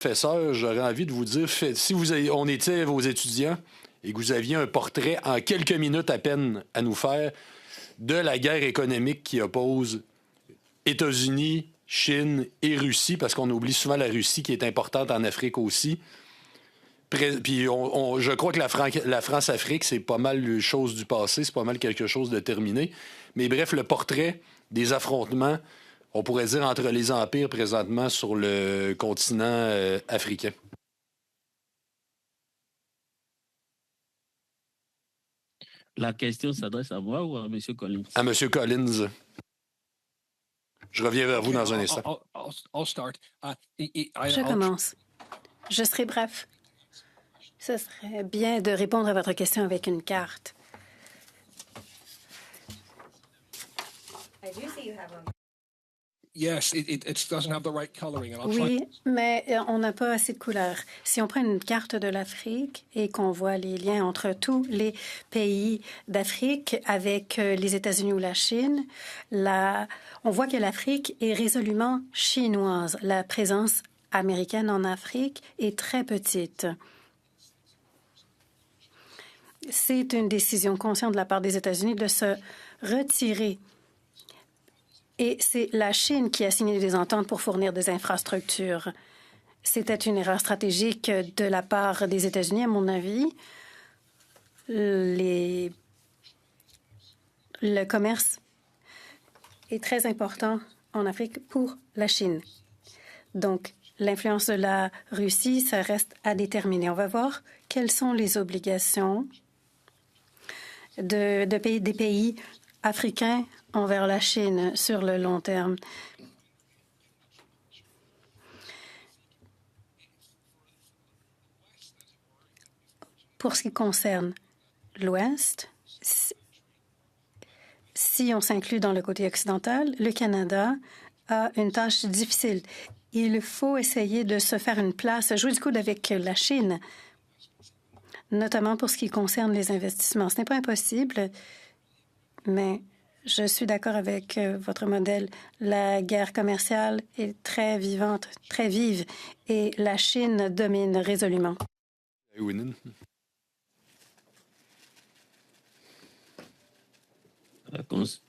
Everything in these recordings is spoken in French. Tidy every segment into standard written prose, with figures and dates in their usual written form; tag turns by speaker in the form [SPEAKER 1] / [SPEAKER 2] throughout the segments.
[SPEAKER 1] Professeur, j'aurais envie de vous dire, si on était vos étudiants et que vous aviez un portrait en quelques minutes à peine à nous faire de la guerre économique qui oppose États-Unis, Chine et Russie, parce qu'on oublie souvent la Russie qui est importante en Afrique aussi. Puis je crois que la France-Afrique, c'est pas mal une chose du passé, c'est pas mal quelque chose de terminé. Mais bref, le portrait des affrontements, on pourrait dire, entre les empires présentement sur le continent africain.
[SPEAKER 2] La question s'adresse à moi ou à M. Collins?
[SPEAKER 1] À M. Collins. Je reviens vers vous dans un instant.
[SPEAKER 3] Je commence. Je serai bref. Ce serait bien de répondre à votre question avec une carte. Oui, mais on n'a pas assez de couleurs. Si on prend une carte de l'Afrique et qu'on voit les liens entre tous les pays d'Afrique avec les États-Unis ou la Chine, on voit que l'Afrique est résolument chinoise. La présence américaine en Afrique est très petite. C'est une décision consciente de la part des États-Unis de se retirer. Et c'est la Chine qui a signé des ententes pour fournir des infrastructures. C'était une erreur stratégique de la part des États-Unis, à mon avis. Le commerce est très important en Afrique pour la Chine. Donc, l'influence de la Russie, ça reste à déterminer. On va voir quelles sont les obligations des pays africains envers la Chine sur le long terme. Pour ce qui concerne l'Ouest, si on s'inclut dans le côté occidental, le Canada a une tâche difficile. Il faut essayer de se faire une place, jouer du coude avec la Chine, notamment pour ce qui concerne les investissements. Ce n'est pas impossible, mais je suis d'accord avec votre modèle. La guerre commerciale est très vivante, très vive, et la Chine domine résolument.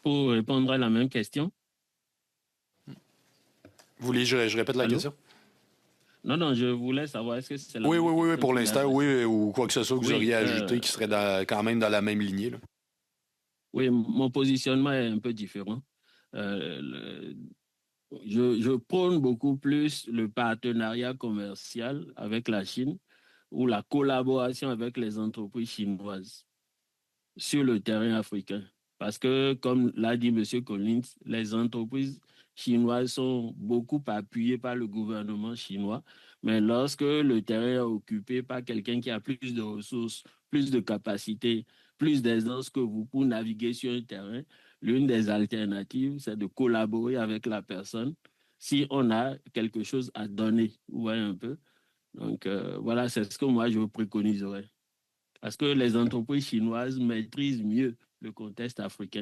[SPEAKER 2] Pour répondre à la même question.
[SPEAKER 1] Vous voulez que je répète la question?
[SPEAKER 2] Non, je voulais savoir, est-ce que c'est la
[SPEAKER 1] Oui, pour l'instant, oui, ou quoi que ce soit que vous auriez ajouté qui serait quand même dans la même lignée. Là.
[SPEAKER 2] Oui, mon positionnement est un peu différent. Je prône beaucoup plus le partenariat commercial avec la Chine ou la collaboration avec les entreprises chinoises sur le terrain africain. Parce que, comme l'a dit M. Collins, les entreprises chinoises sont beaucoup appuyées par le gouvernement chinois. Mais lorsque le terrain est occupé par quelqu'un qui a plus de ressources, plus de capacités, plus d'aisance que vous pour naviguer sur un terrain, l'une des alternatives, c'est de collaborer avec la personne si on a quelque chose à donner. Vous voyez un peu? Donc, voilà, c'est ce que moi, je préconiserais. Parce que les entreprises chinoises maîtrisent mieux le contexte africain.